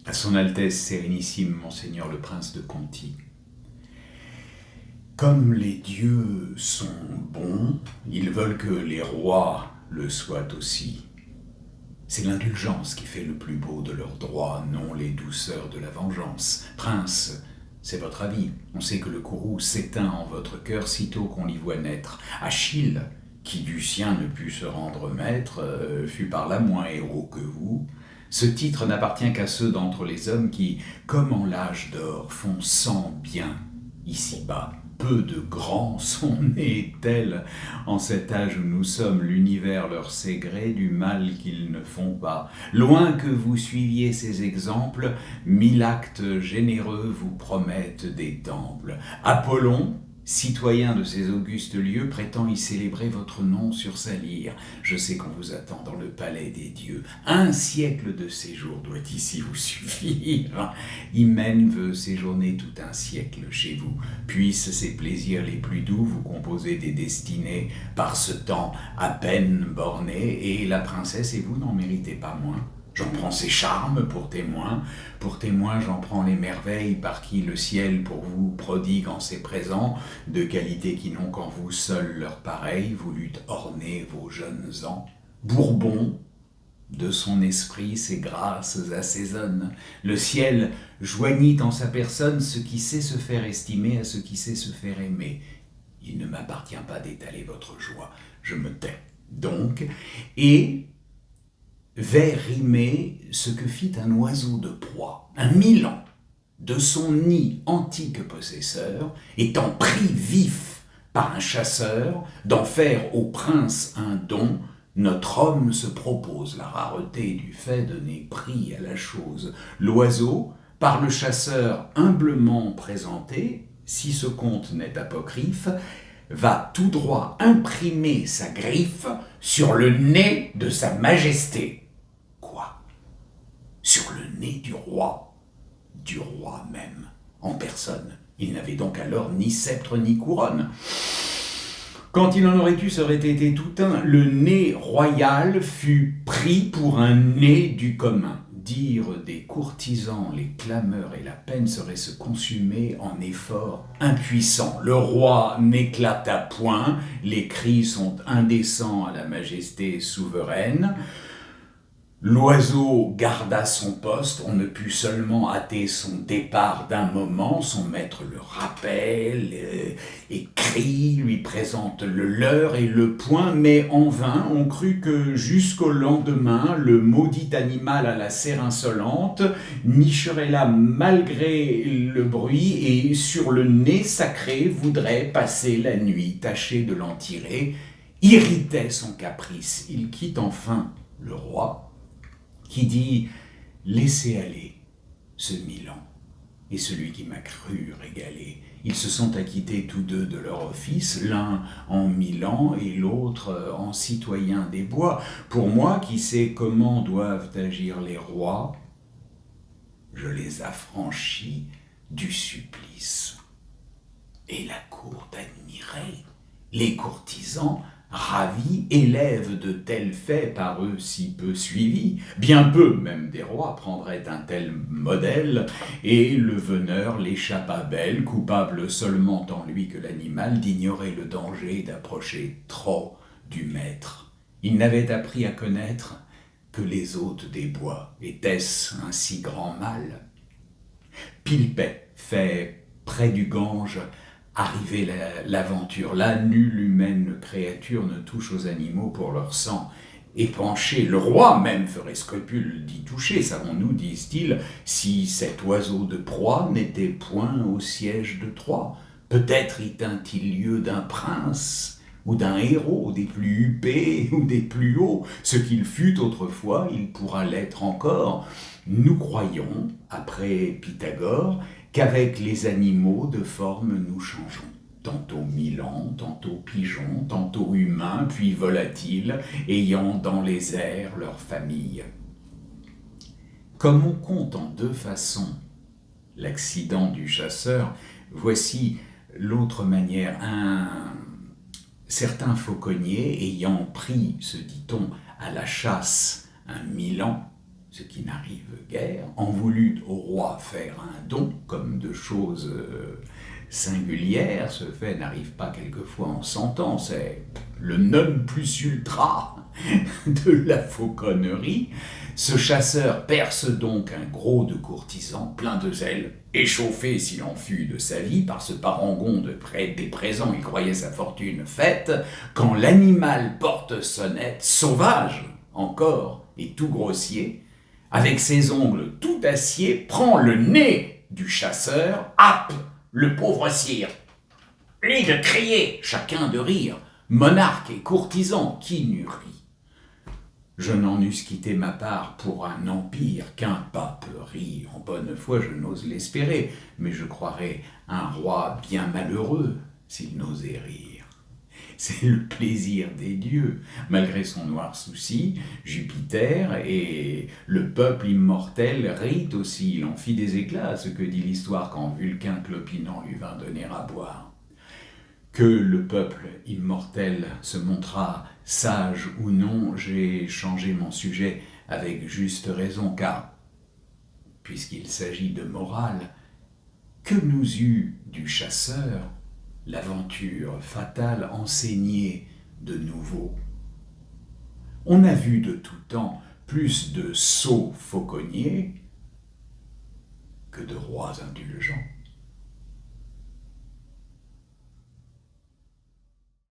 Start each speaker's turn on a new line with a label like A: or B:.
A: À son Altesse Sérénissime, Monseigneur le Prince de Conti. Comme les dieux sont bons, ils veulent que les rois le soient aussi. C'est l'indulgence qui fait le plus beau de leurs droits, non les douceurs de la vengeance. Prince, c'est votre avis. On sait que le courroux s'éteint en votre cœur sitôt qu'on l'y voit naître. Achille, qui du sien ne put se rendre maître, fut par là moins héros que vous. Ce titre n'appartient qu'à ceux d'entre les hommes qui, comme en l'âge d'or, font sans bien ici-bas. Peu de grands sont nés tels. En cet âge où nous sommes, l'univers leur sait gré du mal qu'ils ne font pas. Loin que vous suiviez ces exemples, 1000 actes généreux vous promettent des temples. Apollon, citoyen de ces augustes lieux, prétend y célébrer votre nom sur sa lyre. Je sais qu'on vous attend dans le palais des dieux. 1 siècle de séjour doit ici vous suffire. Hymen veut séjourner tout un siècle chez vous. Puissent ses plaisirs les plus doux vous composer des destinées par ce temps à peine borné, et la princesse et vous n'en méritez pas moins. J'en prends ses charmes pour témoin j'en prends les merveilles par qui le ciel pour vous prodigue en ses présents, de qualités qui n'ont qu'en vous seul leur pareil, voulut orner vos jeunes ans. Bourbon, de son esprit ses grâces assaisonne, le ciel joignit en sa personne ce qui sait se faire estimer à ce qui sait se faire aimer. Il ne m'appartient pas d'étaler votre joie, je me tais donc, et vais rimer ce que fit un oiseau de proie, un Milan, de son nid antique possesseur, étant pris vif par un chasseur, d'en faire au prince un don. Notre homme se propose la rareté du fait donner prix à la chose. L'oiseau, par le chasseur humblement présenté, si ce conte n'est apocryphe, va tout droit imprimer sa griffe sur le nez de sa majesté. Quoi ? Sur le nez du roi même, en personne. Il n'avait donc alors ni sceptre ni couronne. Quand il en aurait eu, ça aurait été tout un. Le nez royal fut pris pour un nez du commun. Dire des courtisans, les clameurs et la peine seraient se consumer en efforts impuissants. Le roi n'éclata point, les cris sont indécents à la majesté souveraine. L'oiseau garda son poste, on ne put seulement hâter son départ d'un moment, son maître le rappelle et crie, lui présente le leurre et le poing, mais en vain, on crut que jusqu'au lendemain, le maudit animal à la serre insolente nicherait là malgré le bruit et sur le nez sacré voudrait passer la nuit, tâcher de l'en tirer, irritait son caprice. Il quitte enfin le roi, qui dit « Laissez aller ce Milan et celui qui m'a cru régalé. » Ils se sont acquittés tous deux de leur office, l'un en Milan et l'autre en citoyen des bois. Pour moi, qui sais comment doivent agir les rois, je les affranchis du supplice. Et la cour d'admirer, les courtisans, ravis, élèves de tels faits par eux si peu suivis, bien peu même des rois prendraient un tel modèle, et le veneur l'échappa belle, coupable seulement en lui que l'animal d'ignorer le danger d'approcher trop du maître. Il n'avait appris à connaître que les hôtes des bois. Était-ce un si grand mal ? Pilpay fait près du Gange arriver l'aventure. Là, nulle humaine créature ne touche aux animaux pour leur sang épanché. Le roi même ferait scrupule d'y toucher, savons-nous, disent-ils, si cet oiseau de proie n'était point au siège de Troie. Peut-être y tint-il lieu d'un prince ou d'un héros, des plus huppés ou des plus hauts. Ce qu'il fut autrefois, il pourra l'être encore. Nous croyons, après Pythagore, qu'avec les animaux de forme nous changeons. Tantôt Milan, tantôt pigeon, tantôt humain, puis volatile, ayant dans les airs leur famille. Comme on compte en 2 façons l'accident du chasseur, voici l'autre manière. Un certain fauconnier ayant pris, se dit-on, à la chasse un Milan, ce qui n'arrive guère, en voulut au roi faire un don, comme de choses singulières. Ce fait n'arrive pas quelquefois en 100 ans, c'est le non plus ultra de la fauconnerie. Ce chasseur perce donc un gros de courtisans, plein de zèle, échauffé s'il en fut de sa vie par ce parangon des présents, il croyait sa fortune faite, quand l'animal porte sonnette, sauvage encore et tout grossier, avec ses ongles tout acier, prend le nez du chasseur, happe le pauvre sire. Lui de crier, chacun de rire, monarque et courtisan, qui n'eût ri. Je n'en eusse quitté ma part pour un empire qu'un pape rit. En bonne foi, je n'ose l'espérer, mais je croirais un roi bien malheureux s'il n'osait rire. C'est le plaisir des dieux, malgré son noir souci, Jupiter et le peuple immortel rit aussi. Il en fit des éclats, ce que dit l'histoire quand Vulcain clopinant lui vint donner à boire. Que le peuple immortel se montra sage ou non, j'ai changé mon sujet avec juste raison, car, puisqu'il s'agit de morale, que nous eut du chasseur l'aventure fatale enseignée de nouveau. On a vu de tout temps plus de sots fauconniers que de rois indulgents.